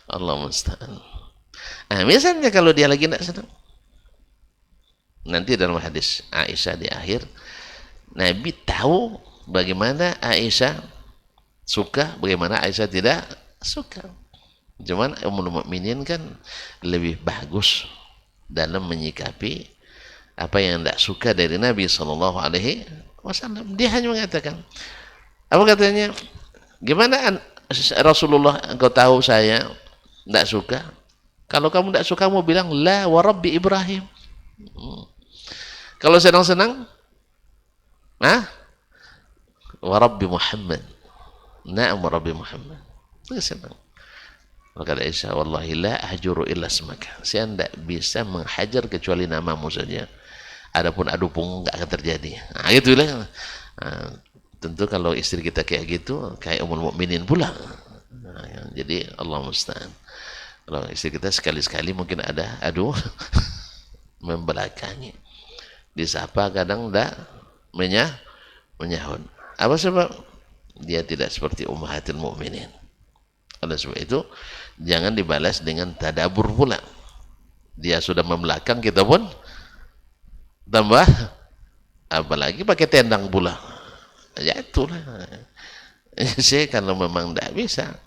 Allah musta'an. Nah, misalnya kalau dia lagi tidak senang, nanti dalam hadis Aisyah di akhir, Nabi tahu bagaimana Aisyah suka, bagaimana Aisyah tidak suka. Cuman Ummul Mukminin kan lebih bagus dalam menyikapi apa yang tidak suka dari Nabi Sallallahu Alaihi Wasallam. Dia hanya mengatakan, apa katanya? Gimana Rasulullah, engkau tahu saya tidak suka? Kalau kamu tidak suka, kamu bilang la wa rabbi Ibrahim. Kalau senang-senang, wa rabbi Muhammad. Na'am wa rabbi Muhammad. Senang. Maka Aisyah, wallahi la ahjuru illa smaka. Saya tidak bisa menghajar kecuali namamu saja. Adapun adu punggung nggak akan terjadi. Nah, gitulah. Tentu kalau istri kita kayak gitu, kayak Ummul Mukminin pula. Nah, jadi Allah musta'an. Kalau istri kita sekali-sekali mungkin ada aduh membelakangi. Disapa kadang enggak menyahut. Apa sebab? Dia tidak seperti ummahatul mukminin. Oleh sebab itu jangan dibalas dengan tadabur pula. Dia sudah membelakang, kita pun tambah, apalagi pakai tendang pula. Ya itulah. Saya kalau memang tidak bisa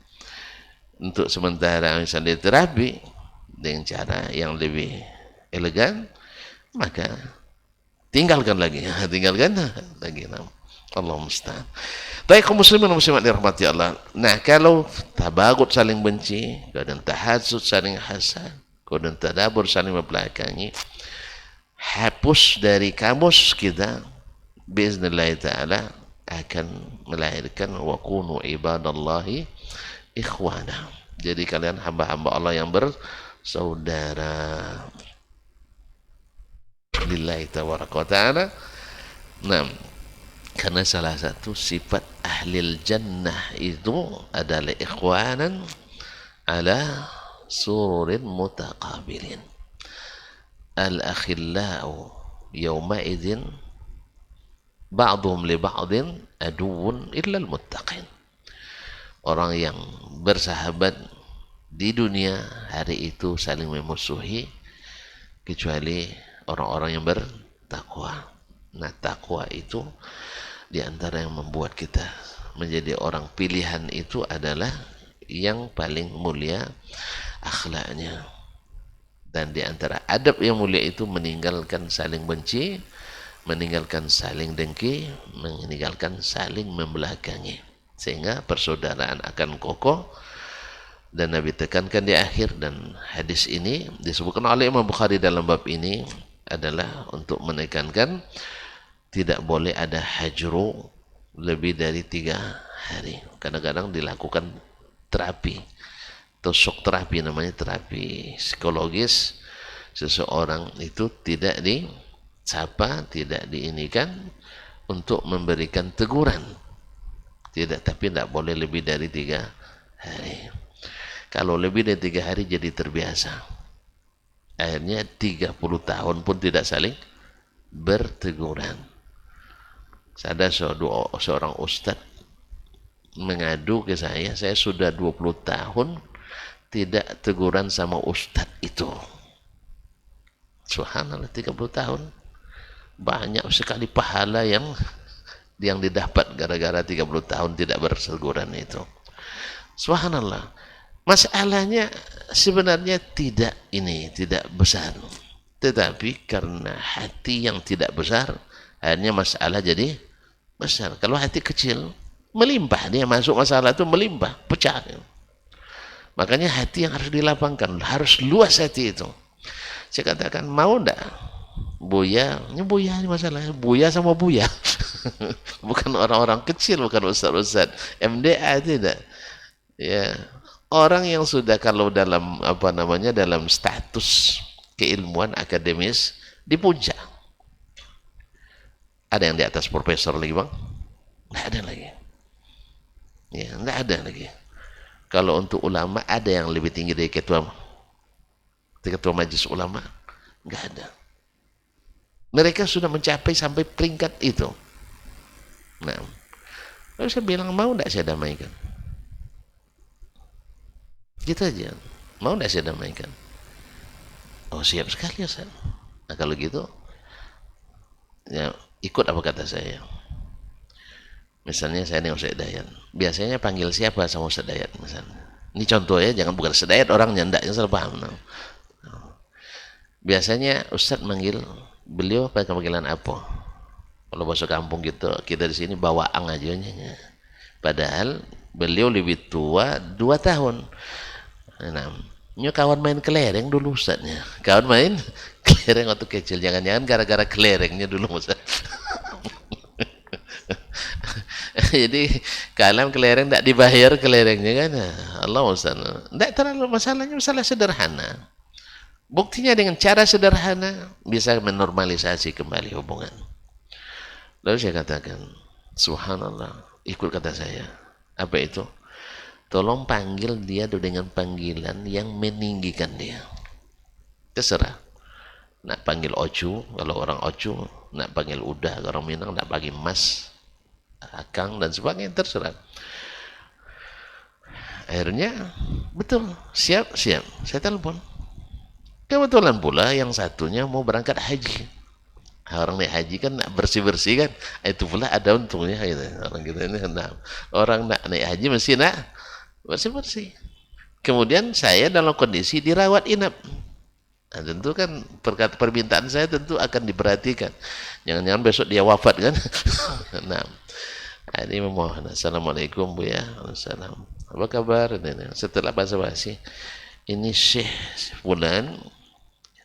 untuk sementara misalnya terapi dengan cara yang lebih elegan, maka tinggalkan lagi. Allah musta'an. Baik kaum muslimin dan muslimat dirahmati Allah. Nah, kalau tabagut saling benci, kemudian tahasud saling hasad, kemudian tadabur saling membelakangi, hapus dari kamus kita, biiznillah ta'ala akan melahirkan wa kunu ibadallahi ikhwana. Jadi kalian hamba-hamba Allah yang bersaudara. Lillahi tabaraka wa ta'ala. Nah, karena salah satu sifat ahlil jannah itu adalah ikhwanan ala sururin mutaqabilin. Al-akhillau yawma idzin ba'dhum li ba'din aduwwun illa al-muttaqin. Orang yang bersahabat di dunia hari itu saling memusuhi kecuali orang-orang yang bertakwa. Nah, takwa itu diantara yang membuat kita menjadi orang pilihan itu adalah yang paling mulia akhlaknya. Dan diantara adab yang mulia itu meninggalkan saling benci, meninggalkan saling dengki, meninggalkan saling membelakangi, sehingga persaudaraan akan kokoh. Dan Nabi tekankan di akhir, dan hadis ini disebutkan oleh Imam Bukhari dalam bab ini adalah untuk menekankan tidak boleh ada hajru lebih dari 3 hari. Kadang-kadang dilakukan terapi atau shock terapi, namanya terapi psikologis. Seseorang itu tidak disapa, tidak diinikan untuk memberikan teguran. Tidak, tapi tidak boleh lebih dari 3 hari. Kalau lebih dari 3 hari jadi terbiasa. Akhirnya 30 tahun pun tidak saling berteguran. Ada seorang ustadz mengadu ke saya sudah 20 tahun tidak teguran sama ustadz itu. Subhanallah, 30 tahun. Banyak sekali pahala yang didapat gara-gara 30 tahun tidak berteguran itu. Subhanallah. Masalahnya sebenarnya tidak besar. Tetapi karena hati yang tidak besar, akhirnya masalah jadi besar. Kalau hati kecil, melimpah, dia masuk masalah itu melimpah, pecah. Makanya hati yang harus dilapangkan, harus luas hati itu. Saya katakan, mau ndak Buya? Ini Buya ini masalahnya, Buya sama Buya. Bukan orang-orang kecil, bukan ustaz-ustaz MDA, tidak. Ya, orang yang sudah kalau dalam apa namanya, dalam status keilmuan akademis dipuja. Ada yang di atas profesor lagi, Bang? Nggak ada lagi. Ya, nggak ada lagi. Kalau untuk ulama ada yang lebih tinggi dari ketua majelis ulama? Nggak ada. Mereka sudah mencapai sampai peringkat itu. Nah, lalu saya bilang, mau nggak saya damaikan? Gitu aja. Mau nggak saya damaikan? Oh, siap sekali ya, Ustaz. Nah, kalau gitu, ya ikut apa kata saya. Misalnya saya dengan Ustaz Dayat, biasanya panggil siapa sama Ustaz Dayat misalnya. Ini contoh ya, jangan bukan Ustaz Dayat orangnya, enggak, yang salah paham. No. Biasanya Ustaz manggil beliau pakai panggilan apa? Kalau bahasa kampung gitu, kita di sini bawaan aja. Padahal beliau lebih tua 2 tahun. Nah, ini kawan main kelereng dulu Ustaznya. Kawan main kelereng waktu kecil, jangan-jangan gara-gara kelerengnya dulu Ustaz. Jadi kalau kelereng tidak dibayar kelerengnya kan, Allah Ustaz. Tidak terlalu masalahnya, masalah sederhana. Buktinya dengan cara sederhana bisa menormalisasi kembali hubungan. Lalu saya katakan, subhanallah, ikut kata saya. Apa itu? Tolong panggil dia dengan panggilan yang meninggikan dia. Terserah. Nak panggil Ocu, kalau orang Ocu. Nak panggil Udah, orang Minang. Nak panggil Mas, Akang, dan sebagainya, terserah. Akhirnya, betul, siap. Saya telepon. Kebetulan pula yang satunya mau berangkat haji. Orang naik haji kan nak bersih-bersih kan, itu pula ada untungnya gitu. Orang kita ini, orang nak naik haji mesti nak bersih-bersih. Kemudian saya dalam kondisi dirawat inap. Nah, tentu kan permintaan saya tentu akan diperhatikan. Jangan-jangan besok dia wafat kan. Nah, ini memohon. Assalamualaikum Bu ya. Assalamualaikum. Apa kabar? Setelah basa-basi, ini Syekh Fulan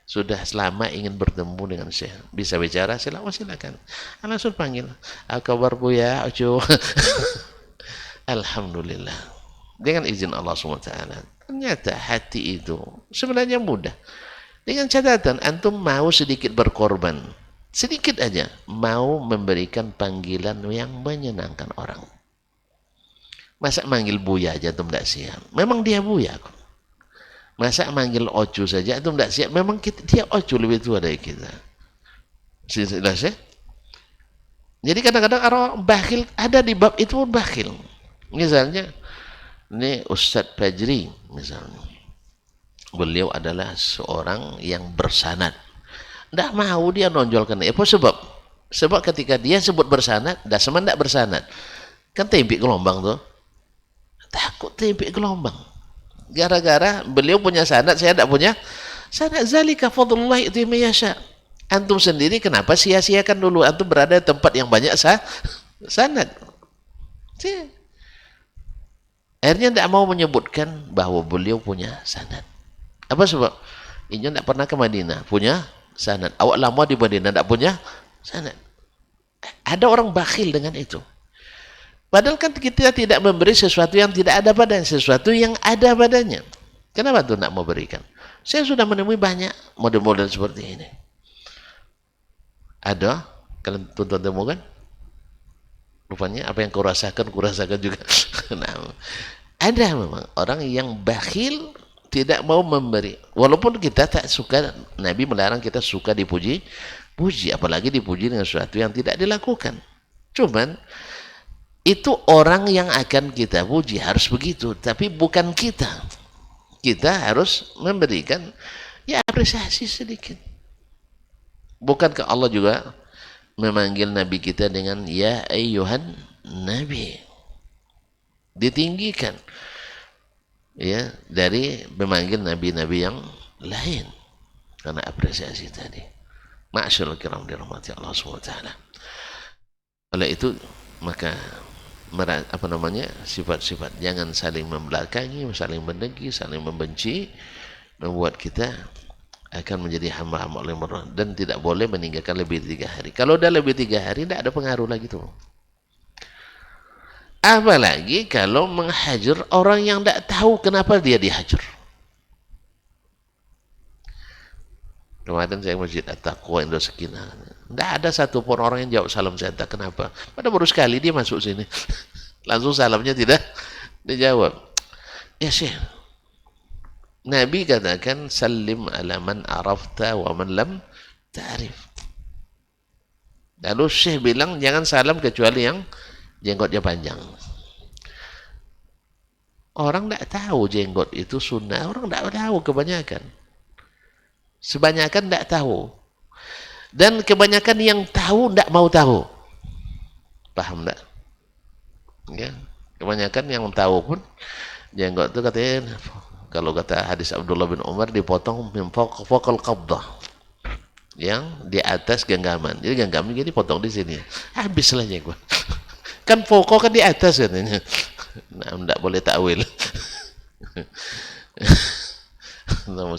sudah selama ingin bertemu dengan Syekh. Bisa bicara? Silakan. Langsung panggil. Apa kabar Bu ya? Ojo. Alhamdulillah. Dengan izin Allah SWT. Ternyata hati itu sebenarnya mudah. Dengan catatan, antum mau sedikit berkorban. Sedikit aja. Mau memberikan panggilan yang menyenangkan orang. Masa manggil Buya aja antum tidak siap. Memang dia Buya kok. Masa manggil Ocu saja itu tidak siap. Memang dia Ocu lebih tua dari kita. Jelas ya? Jadi kadang-kadang orang bakhil, ada di bab itu pun bakhil. Misalnya, ini Ustadz Fajri misalnya. Beliau adalah seorang yang bersanad. Tidak mau dia nonjolkan. Apa sebab? Sebab ketika dia sebut bersanad, dasman tidak bersanad. Kan tempe gelombang tuh. Takut tempe gelombang. Gara-gara beliau punya sanad, saya tidak punya sanad. Zalika fadlullah itu mayasya. Antum sendiri kenapa sia-siakan dulu? Antum berada di tempat yang banyak sanad. Akhirnya tidak mau menyebutkan bahwa beliau punya sanad. Apa sebab? Ini tidak pernah ke Madinah, punya sanad. Awak lama di Madinah tidak punya sanad. Ada orang bakhil dengan itu. Padahal kan kita tidak memberi sesuatu yang tidak ada padanya, sesuatu yang ada padanya. Kenapa tuh nak mau berikan? Saya sudah menemui banyak model-model seperti ini. Ada? Kalian tuan-tuan temukan? Rupanya apa yang kau rasakan juga. Nah, ada memang orang yang bakhil, tidak mau memberi. Walaupun kita tak suka, Nabi melarang kita suka dipuji, apalagi dipuji dengan sesuatu yang tidak dilakukan. Cuman itu orang yang akan kita puji harus begitu, tapi bukan kita. Kita harus memberikan ya apresiasi sedikit. Bukankah Allah juga memanggil Nabi kita dengan ya ayyuhan Nabi? Ditinggikan ya dari memanggil nabi-nabi yang lain karena apresiasi tadi. Ma'asyiral kiram dirahmati Allah SWT. Oleh itu maka sifat-sifat. Jangan saling membelakangi, saling mendengki, saling membenci, membuat kita akan menjadi hamba-hamba Allah, dan tidak boleh meninggalkan lebih 3 hari. Kalau udah lebih 3 hari tidak ada pengaruh lagi tuh. Apalagi kalau menghajar orang yang tidak tahu kenapa dia dihajar. Kemarin saya Masjid At-Taqwa Indosakinah, tidak ada satupun orang yang jawab salam saya, entah kenapa. Pada baru sekali dia masuk sini, langsung salamnya tidak dijawab. Ya Syekh, Nabi katakan salim ala man arafta wa man lam ta'rif. Lalu Syekh bilang jangan salam kecuali yang jenggotnya panjang. Orang tidak tahu jenggot itu sunnah, orang tidak tahu kebanyakan. Sebanyakan tidak tahu. Dan kebanyakan yang tahu tidak mau tahu. Paham tak? Ya. Kebanyakan yang tahu pun jenggot itu katanya, kalau kata hadis Abdullah bin Umar, dipotong fokal qabdah, yang di atas genggaman. Jadi genggaman jadi potong di sini. Habislah jenggot. Kan pokok kan di atas katanya. Nah, tidak boleh takwil.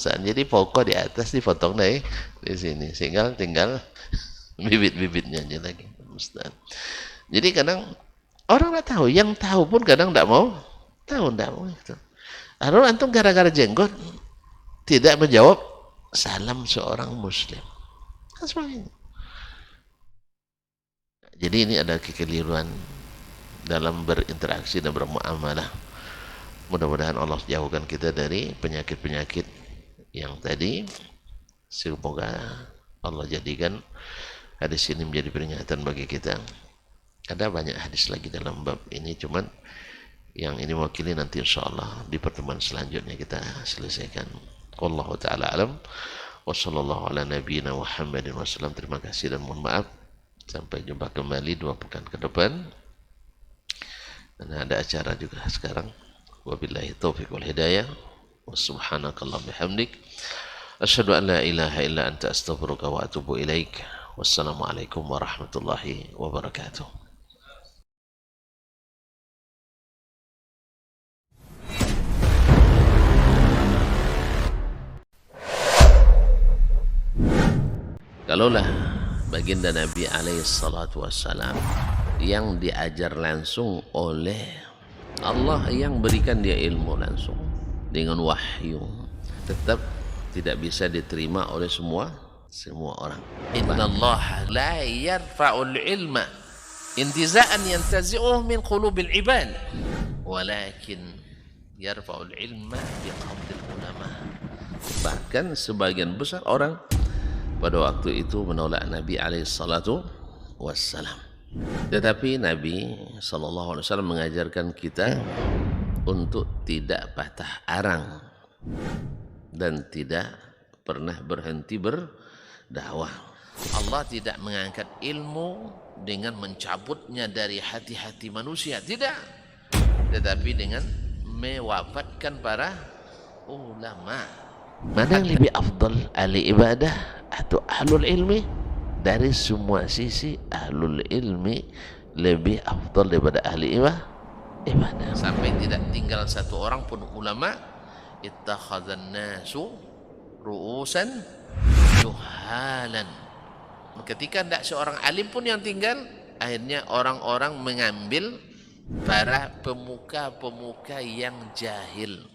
Jadi pokok di atas dipotong dari di sini, tinggal bibit-bibitnya aja lagi. Jadi kadang orang nggak tahu, yang tahu pun kadang nggak mau tahu, nggak mau itu. Lalu antum gara-gara jenggot tidak menjawab salam seorang muslim. Jadi ini ada kekeliruan dalam berinteraksi dan bermuamalah. Mudah-mudahan Allah jauhkan kita dari penyakit-penyakit yang tadi. Semoga Allah jadikan hadis ini menjadi peringatan bagi kita. Ada banyak hadis lagi dalam bab ini, cuman yang ini mewakili nanti insyaallah di pertemuan selanjutnya kita selesaikan. Wallahu taala alam. Wassallallahu ala nabiyyina Muhammadin wasallam. Terima kasih dan mohon maaf. Sampai jumpa kembali 2 pekan ke depan. Dan ada acara juga sekarang. Wabillahi taufiq wal hidayah. Wassubhanakallahumma bihamdik. Asyhadu an la ilaha illa anta astaghfiruka wa atubu ilaik. Wassalamualaikum warahmatullahi wabarakatuh. Kalaulah baginda Nabi alaihi salatu wassalam yang diajar langsung oleh Allah, yang berikan dia ilmu langsung dengan wahyu, tetap tidak bisa diterima oleh semua orang. Innallaha la yarfa'ul ilma intiza'an yantazi'uhu min qulubil ibad, walakin yarfa'ul ilma biqabdil ulama. Bahkan sebagian besar orang pada waktu itu menolak Nabi alaihi salatu wassalam. Tetapi Nabi SAW mengajarkan kita untuk tidak patah arang dan tidak pernah berhenti berdakwah. Allah tidak mengangkat ilmu dengan mencabutnya dari hati-hati manusia, tidak. Tetapi dengan mewafatkan para ulama. Mana yang lebih afdal, ahli ibadah atau ahlul ilmi? Dari semua sisi ahlul ilmi lebih afdal daripada ahli ibadah. Sampai tidak tinggal satu orang pun ulama. Ittakhadhan nasu ru'usan juhalan. Ketika tidak seorang alim pun yang tinggal, akhirnya orang-orang mengambil para pemuka-pemuka yang jahil.